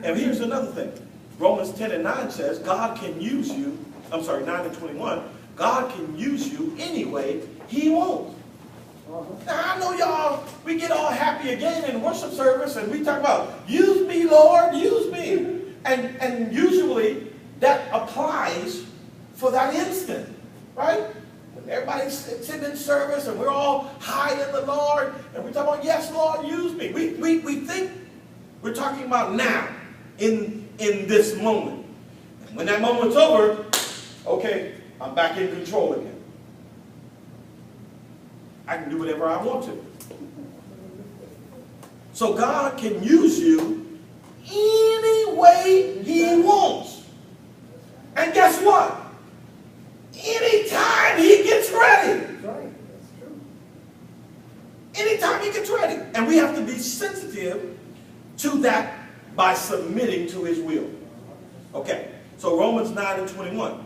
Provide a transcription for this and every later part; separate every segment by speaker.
Speaker 1: And here's another thing. Romans 10:9 says God can use you, 9:21, God can use you any way he wants. Now I know y'all, we get all happy again in worship service and we talk about, use me, Lord, use me. And usually that applies for that instant, right? When everybody's sitting in service and we're all high in the Lord and we're talking about, yes, Lord, use me. We think we're talking about now, in this moment. And when that moment's over, okay, I'm back in control again. I can do whatever I want to. So God can use you any way he wants. And guess what? Anytime he gets ready.
Speaker 2: That's right. That's true.
Speaker 1: Anytime he gets ready. And we have to be sensitive to that by submitting to his will. Okay, so Romans 9:21.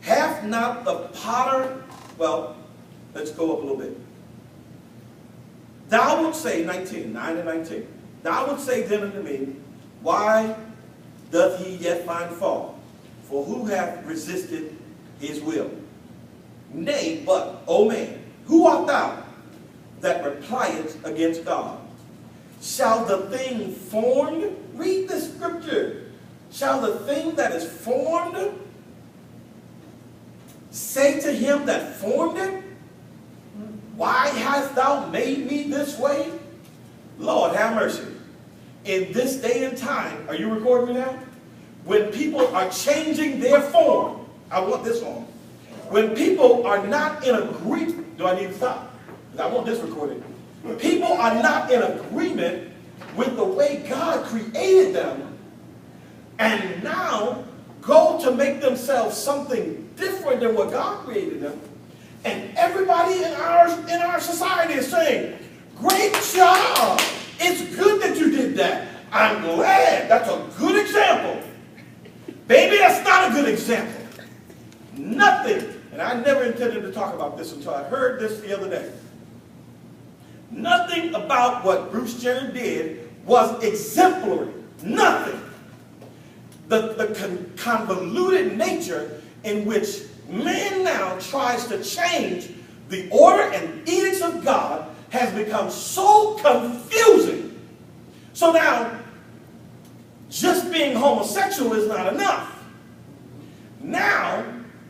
Speaker 1: Hath not the potter, well, let's go up a little bit. Thou wilt say, 9 and 19. Thou wilt say then unto me, why doth he yet find fault? For who hath resisted his will? Nay, but, O man, who art thou that repliest against God? Shall the thing formed, read the scripture, shall the thing that is formed say to him that formed it, why hast thou made me this way? Lord, have mercy. In this day and time, are you recording me now? When people are changing their form, I want this on. When people are not in agreement, do I need to stop? Because I want this recorded. When people are not in agreement with the way God created them, and now go to make themselves something different than what God created them, and everybody in our society is saying, great job. It's good that you did that. I'm glad. That's a good example. Baby, that's not a good example. Nothing, and I never intended to talk about this until I heard this the other day. Nothing about what Bruce Jenner did was exemplary. Nothing. The convoluted nature in which man now tries to change the order and edicts of God has become so confusing. So now, just being homosexual is not enough. Now,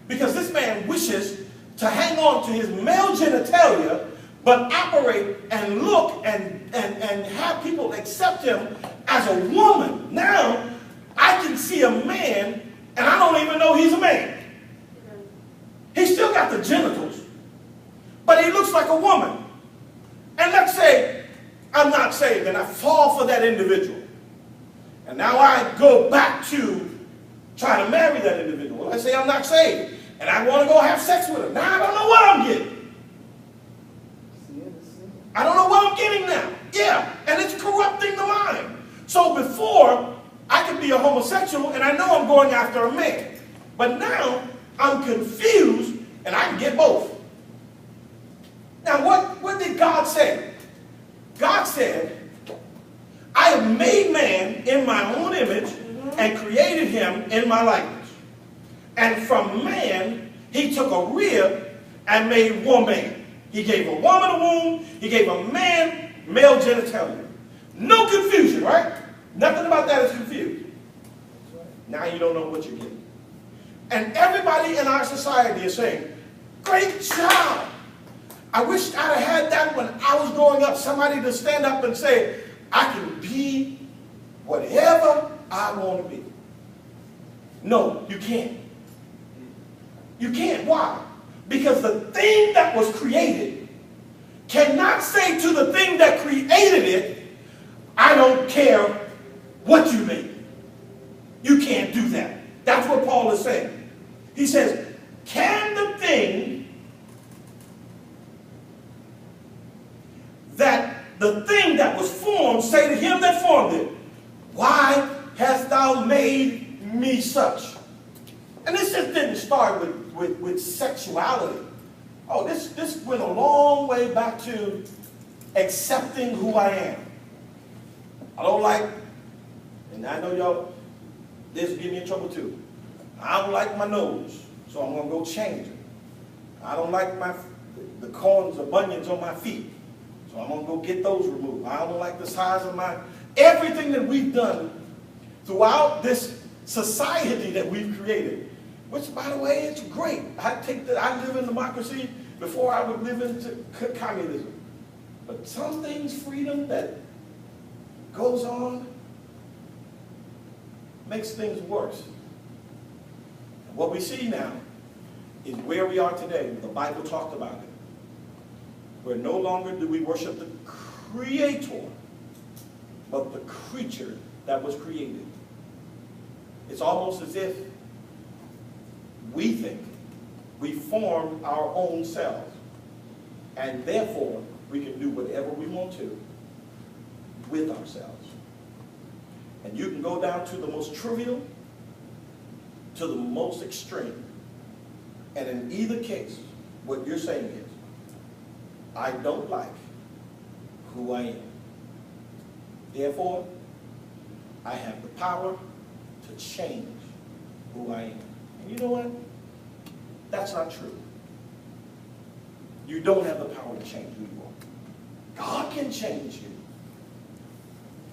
Speaker 1: because this man wishes to hang on to his male genitalia, but operate and look and have people accept him as a woman. Now, I can see a man, and I don't even know he's a man. He's still got the genitals, but he looks like a woman. And let's say I'm not saved and I fall for that individual. And now I go back to try to marry that individual. I say I'm not saved and I want to go have sex with him. Now I don't know what I'm getting. I don't know what I'm getting now. Yeah, and it's corrupting the mind. So before, I could be a homosexual and I know I'm going after a man. But now, I'm confused and I can get both. Now, what did God say? God said, I have made man in my own image and created him in my likeness. And from man, he took a rib and made woman. He gave a woman a womb. He gave a man male genitalia. No confusion, right? Nothing about that is confused. Now you don't know what you're getting. And everybody in our society is saying, great job. I wish I'd have had that when I was growing up. Somebody to stand up and say, I can be whatever I want to be. No, you can't. You can't. Why? Because the thing that was created cannot say to the thing that created it, I don't care what you make. You can't do that. That's what Paul is saying. He says, can the thing that was formed say to him that formed it, why hast thou made me such? And this just didn't start with sexuality. Oh, this went a long way back to accepting who I am. I don't like And I know y'all, this will get me in trouble too. I don't like my nose, so I'm going to go change it. I don't like the corns or bunions on my feet, so I'm going to go get those removed. I don't like the size of my... Everything that we've done throughout this society that we've created, which, by the way, it's great. I live in democracy before I would live into communism. But some things, freedom that goes on, makes things worse. And what we see now is where we are today. The Bible talked about it. Where no longer do we worship the Creator, but the creature that was created. It's almost as if we think we form our own selves, and therefore we can do whatever we want to with ourselves. And you can go down to the most trivial to the most extreme. And in either case, what you're saying is, I don't like who I am. Therefore, I have the power to change who I am. And you know what? That's not true. You don't have the power to change who you are. God can change you.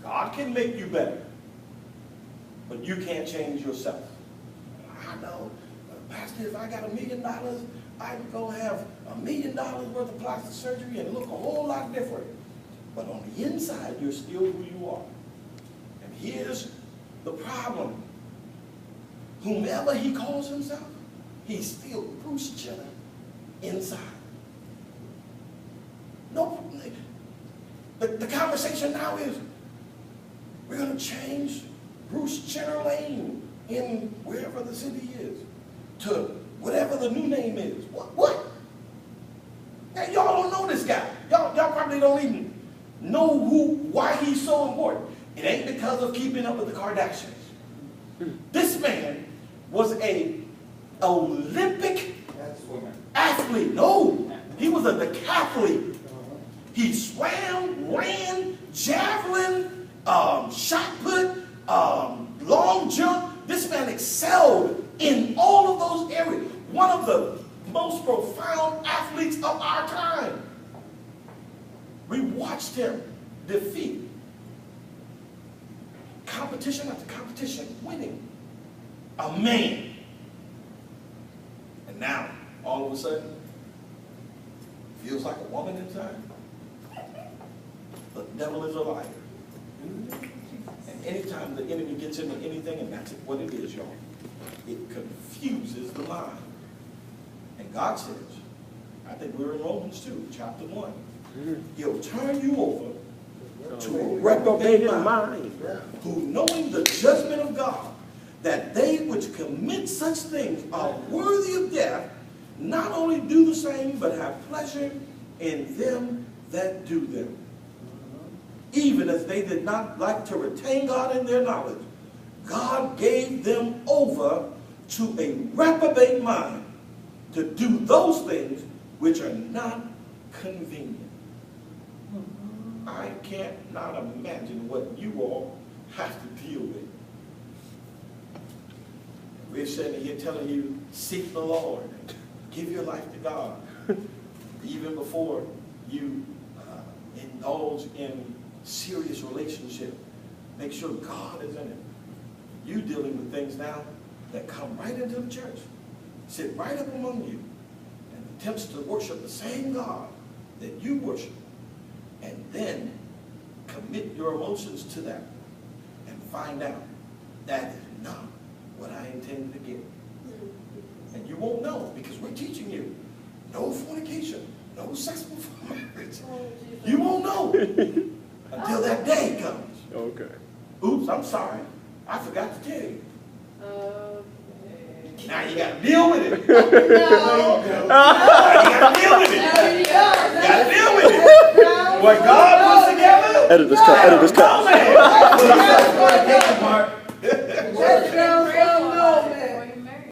Speaker 1: God can make you better. But you can't change yourself. I know, Pastor, if I got $1 million, I can go have $1 million worth of plastic surgery and look a whole lot different. But on the inside, you're still who you are. And here's the problem. Whomever he calls himself, he's still Bruce Jenner inside. No, the conversation now is, we're going to change Bruce Jenner Lane in wherever the city is to whatever the new name is. What? Now, y'all don't know this guy. Y'all probably don't even know why he's so important. It ain't because of keeping up with the Kardashians. This man was an Olympic athlete. No, he was a decathlete. He swam, ran, javelin, shot put, long jump. This man excelled in all of those areas. One of the most profound athletes of our time. We watched him defeat competition after competition, winning a man. And now, all of a sudden, feels like a woman inside. The devil is a liar. And anytime the enemy gets into anything, and that's what it is, y'all, it confuses the mind. And God says, I think we're in Romans 2, chapter 1. He'll turn you over to a reprobate mind, who, knowing the judgment of God, that they which commit such things are worthy of death, not only do the same, but have pleasure in them that do them. Even as they did not like to retain God in their knowledge, God gave them over to a reprobate mind to do those things which are not convenient. I can't not imagine what you all have to deal with. We're sitting here telling you, seek the Lord, give your life to God. Even before you indulge in serious relationship, make sure God is in it. You dealing with things now that come right into the church, sit right up among you, and attempts to worship the same God that you worship, and then commit your emotions to that and find out that is not what I intended to get. And you won't know, because we're teaching you no fornication, no sex before marriage. You won't know until that day comes. Okay. Oops, I'm sorry. I forgot to tell you. Now you got to deal with it. No. You got to deal with it. No, you got to deal with it. What God puts together. Edit this cut.